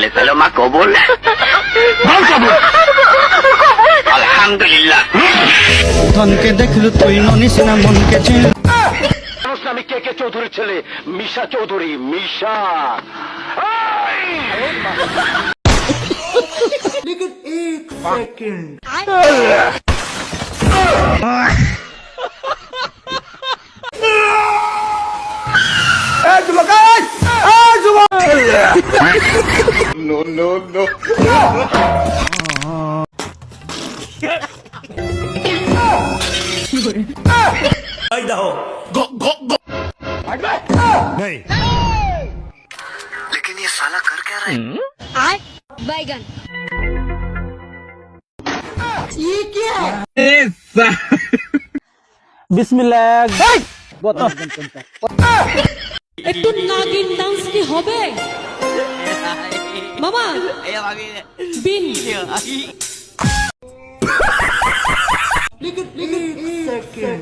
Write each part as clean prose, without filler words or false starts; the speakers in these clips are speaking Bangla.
বলে ফেলো মা কবুল। আলহামদুলিল্লাহ। ধনকে দেখলু তুই ননিস না মনকে চিন। আমি কে কে চৌধুরীর ছেলে, মিশা চৌধুরী, মিশা। लेकिन एक सेकंड नो नो नो। नहीं लेकिन ये साला कर क्या रहा है? बैगन ये क्या है? বিসমিল্লাহ। একটু নাগিন ডান্স কি হবে মামা বিন लेकिन एक सेकंड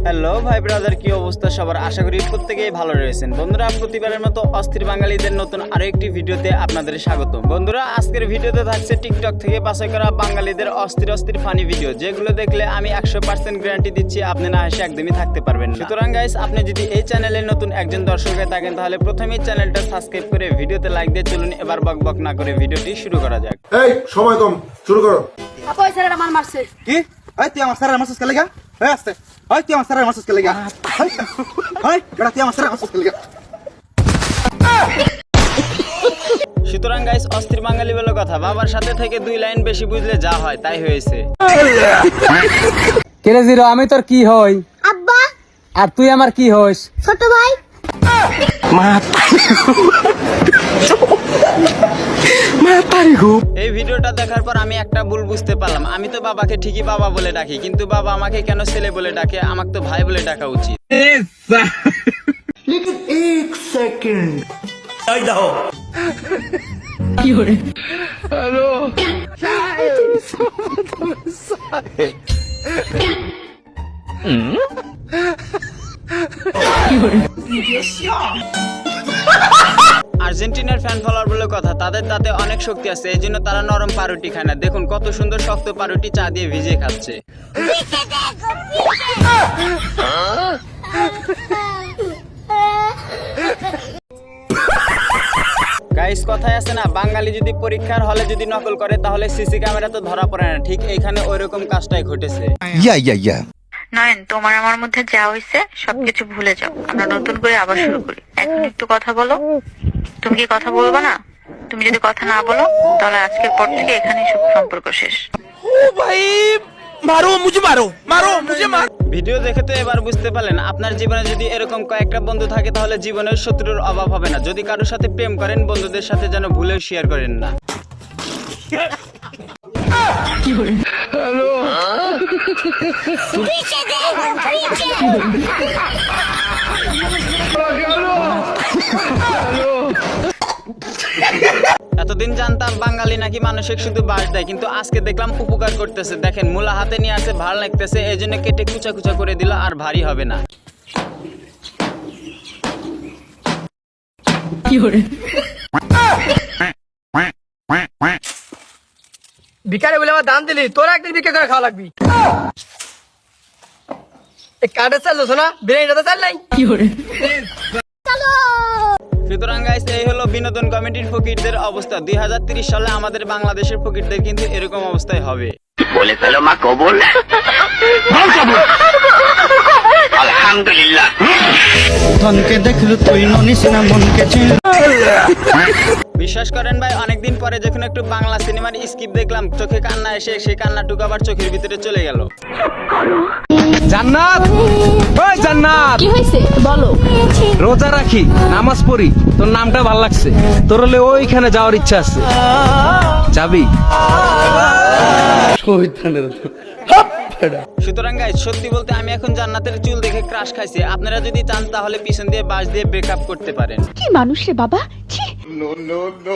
হ্যালো ভাই ব্রাদার, কি অবস্থা সবার? আশা করি প্রত্যেকেই ভালো রয়েছেন। বন্ধুরা, প্রতিবারের মতো অস্থির বাঙালিদের নতুন আরো একটি ভিডিওতে আপনাদের স্বাগত। বন্ধুরা, আজকের ভিডিওতে থাকছে টিকটক থেকে বাছাই করা বাঙালিদের অস্থির অস্থির ফানি ভিডিও, যেগুলো দেখলে আমি 100% গ্যারান্টি দিচ্ছি আপনি না হেসে একদমই থাকতে পারবেন না। সুতরাং গাইস, আপনি যদি এই চ্যানেলে নতুন একজন দর্শক হয়ে থাকেন তাহলে প্রথমেই চ্যানেলটা সাবস্ক্রাইব করে ভিডিওতে লাইক দিয়ে চলুন এবার বক বক না করে ভিডিওটি শুরু করা যাক। এই সময় কম, শুরু করো। আপু এই স্যার আমার মারছে কি এই তুই আমার স্যারের মাসুস কে লাগা এই আসতে এই তুই আমার স্যারের মাসুস কে লাগা এই বড় তুই আমার স্যারের মাসুস কে লাগা। সুতরাং গাইস, অস্থির বাঙালি বলে কথা, বাবার সাথে থেকে 2 লাইন বেশি বুঝলে যা হয় তাই হয়েছে। কেরে জিরো, আমি তোর কি হই? আব্বা আর তুই আমার কি হইস? ছোট ভাই এই ভিডিওটা দেখার পর আমি একটা ভুল বুঝতে পারলাম। আমি তো বাবাকে ঠিকই বাবা বলে ডাকি, কিন্তু বাবা আমাকে কেন ছেলে বলে ডাকে? আমাকে তো ভাই বলে ডাকা উচিত। लेकिन एक सेकंड আর্জেন্টিনার ফ্যান ফলোয়ার বলে কথা, তাদের তাতে অনেক শক্তি আছে, এই জন্য তারা নরম পাউরুটি খায় না। দেখুন কত সুন্দর শক্ত পাউরুটি চা দিয়ে ভিজিয়ে খাচ্ছে। গাইস, কথায় আছে না, বাঙালি যদি পরীক্ষার হলে যদি নকল করে তাহলে সিসি ক্যামেরা তো ধরা পড়ে না। ঠিক এইখানে ওইরকম কাজটাই ঘটেছে। নয়ন, তোমার আমার মধ্যে যা হয়েছে সবকিছু ভুলে যাও, আমরা নতুন করে আবার শুরু করি। এখন একটু কথা বলো। তুমি কি কথা বলবা না? তুমি যদি কথা না বলো তাহলে আজকের পর থেকে এখানেই সব সম্পর্ক শেষ। ভিডিও দেখে তো এবার বুঝতে পারলেন, আপনার জীবনে যদি এরকম কয়েকটা বন্ধু থাকে তাহলে জীবনের শত্রুর অভাব হবে না। যদি কারোর সাথে প্রেম করেন, বন্ধুদের সাথে যেন ভুলেও শেয়ার করেন না। এতদিন জানতাম বাঙালি নাকি মানসিক শুধু বাস দেয়, কিন্তু আজকে দেখলাম উপকার করতেছে। দেখেন, মূলা হাতে নিয়ে আসে, ভালো লাগতেছে, এই জন্য কেটে কুচা কুচা করে দিল, আর ভারী হবে না। ভিকারে বলে আমার দাম দিলি, তোরা একদিন ভিক্ষা করে খাওয়া লাগবি। এই কার্ডে চাল না, বিরিয়ানিটা চাল নাই। সুতরাং গাইস, এই হলো বিনোদন কমিটির ফকিরদের অবস্থা। 2030 সালে আমাদের বাংলাদেশের ফকিরদের কিন্তু এরকম অবস্থায় হবে। বলে ফেলো মা কবুল। আলহামদুলিল্লাহ। ধনকে দেখলু তুই ননিস না মনকে চিন। বিশ্বাস করেন ভাই, অনেকদিন পরে যখন একটু বাংলা সিনেমার স্কিপ দেখলাম, চোখে কান্না এসে সেই কান্নাটুকু আবার চোখের ভিতরে চলে গেল। জান্নাত, ওই জান্নাত, কি হইছে বলো? রোজা রাখি, নামাজ পড়ি, তোর নামটা ভাল লাগছে, তোর হলে ওইখানে যাওয়ার ইচ্ছা আছে, যাবি? সুতরাং গাইস, সত্যি বলতে আমি এখন জান্নাতের চুল দেখে ক্রাশ খাইছি। আপনারা যদি চান তাহলে পিছন দিয়ে বাঁশ দিয়ে ব্রেকআপ করতে পারেন। কি মানুষ রে বাবা, ছি। No no no.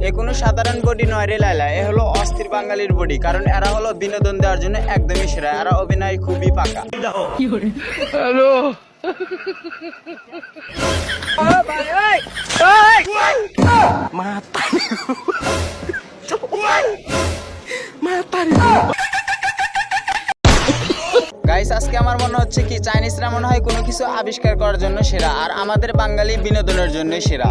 এ কোনো সাধারণ বডি নয় রে লাইলা, এ হলো অস্থির বাঙালির বডি। কারণ এরা হলো বিনোদন দেওয়ার জন্য একদমই সেরা, এরা অভিনয় খুবই পাকা। গাইস, আজকে আমার মনে হচ্ছে কি চাইনিজরা মনে হয় কোনো কিছু আবিষ্কার করার জন্য সেরা, আর আমাদের বাঙালি বিনোদনের জন্য সেরা।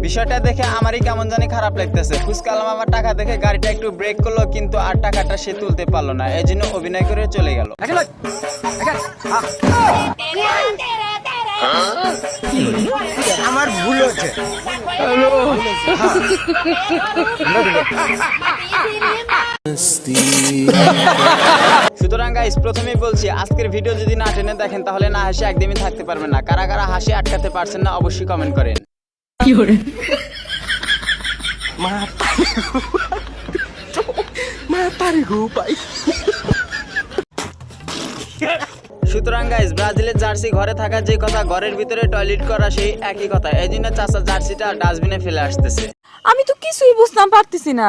বিষয়টা দেখে আমারই কেমন জানি খারাপ লাগতেছে। ফুসকালাম আমার টাকা দেখে গাড়িটা একটু ব্রেক করলো, কিন্তু আর টাকাটা সে তুলতে পারলো না, এই জন্য অভিনয় করে চলে গেল। আমার ভুল হচ্ছে। সুতরাং গাইস, প্রথমেই বলছি আজকের ভিডিও যদি না টেনে দেখেন তাহলে না হাসি একদমই থাকতে পারবেন না। কারা কারা হাসি আটকাতে পারছেন না অবশ্যই কমেন্ট করেন। সুতরাং গাইস, ব্রাজিলের জার্সি ঘরে থাকা যে কথা, ঘরের ভিতরে টয়লেট করা সেই একই কথা। এই জন্য চাচা জার্সিটা ডাস্টবিনে ফেলে আসতেছে। আমি তো কিছুই বুঝতাম পারতেছি না।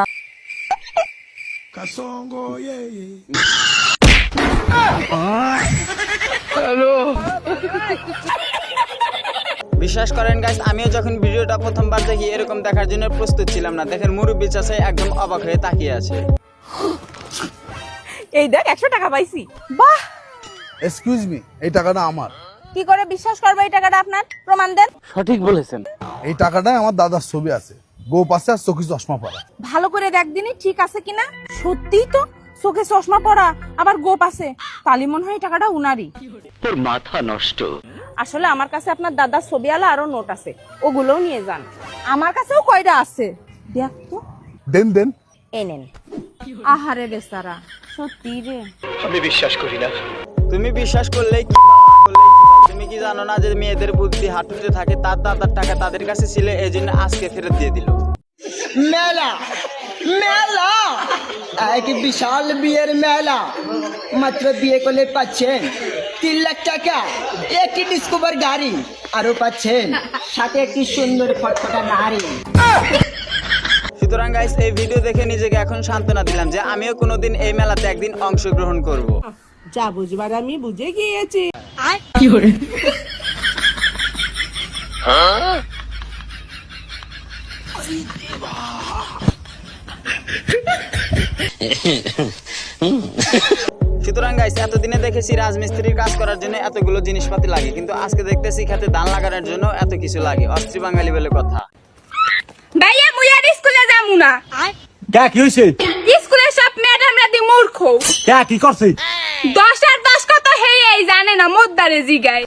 বিশ্বাস করেন গাইস, আমিও যখন ভিডিওটা প্রথমবার দেখি এরকম দেখার জন্য প্রস্তুত ছিলাম না। দেখেন মুরব্বি চাচা একদম অবাক হয়ে তাকিয়ে আছে। এই দেখ 100 টাকা পাইছি। বাহ, এক্সকিউজ মি, এই টাকাটা আমার। কি করে বিশ্বাস করবো এই টাকাটা আপনার? প্রমাণ দেন। এই টাকাটায় আমার দাদার ছবি আছে, গোপ আছে আর চোখে চশমা পরা। ভালো করে দেখ দিনই ঠিক আছে কিনা। সত্যিই তো চোখে চশমা পরা, আবার গোপ আছে, তালি মনে হয় এই টাকাটা উনারই। তোর মাথা নষ্ট। আসলে আমার কাছে আপনার দাদার ছবিওয়ালা আরো নোট আছে, ওগুলোও নিয়ে যান। আমার কাছেও কয়টা আছে, দেখ তো। দেন দেন। এই নেন। আহারে বেচারা, সত্যি রে। আমি বিশ্বাস করি না। তুমি বিশ্বাস করলেই কি, তুমি কি জানো না যে মেয়েদের বুদ্ধি হাঁটুতে থাকে? তার দাদার টাকা তাদের কাছে ছিল, এই জন্য আজকে ফেরত দিয়ে দিল। মেলা মেলা, এক বিশাল বিয়ের মেলা। মাত্র বিয়ে করলে পাচ্ছেন 3 লাখ টাকা, একটি ডিসকভার গাড়ি, আরো পাচ্ছেন সাথে একটি সুন্দর ফটফটা নারী। সুতরাং গাইস, এই ভিডিও দেখে নিজেকে এখন সান্ত্বনা দিলাম যে আমিও কোনোদিন এই মেলাতে একদিন অংশগ্রহণ করব। যা বুঝবার আমি বুঝে গিয়েছি। সুতরাং গাইস, এতদিনে দেখেছি রাজমিস্ত্রির কাজ করার জন্য এতগুলো জিনিসপাতি লাগে, কিন্তু আজকে দেখতেছি খেতে ধান লাগানোর জন্য এত কিছু লাগে। অস্ত্রী বাঙালি বলে কথা। ভাইয়া মুই আর স্কুলে যামু না। কি হয়েছে? স্কুলে সব ম্যাডামরা দি মূর্খ। কি করছে? 10 আর 10 কত হেই এই জানে না, মোদ্দারে জিগায়।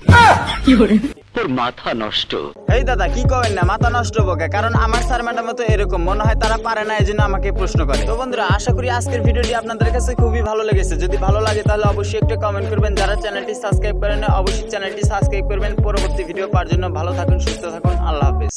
তোর মাথা নষ্ট। এই দাদা কি করেন না, মাথা নষ্ট বকে। কারণ আমার স্যার ম্যাডাম তো এরকম মনে হয় তারা পারে না, এই জন্য আমাকে প্রশ্ন করে। তো বন্ধুরা, আশা করি আজকের ভিডিওটি আপনাদের কাছে খুবই ভালো লেগেছে। যদি ভালো লাগে তাহলে অবশ্যই একটা কমেন্ট করবেন। যারা চ্যানেলটি সাবস্ক্রাইব করেন অবশ্যই চ্যানেলটি সাবস্ক্রাইব করবেন। পরবর্তী ভিডিও পাওয়ার জন্য ভালো থাকুন, সুস্থ থাকুন, আল্লাহ হাফেজ।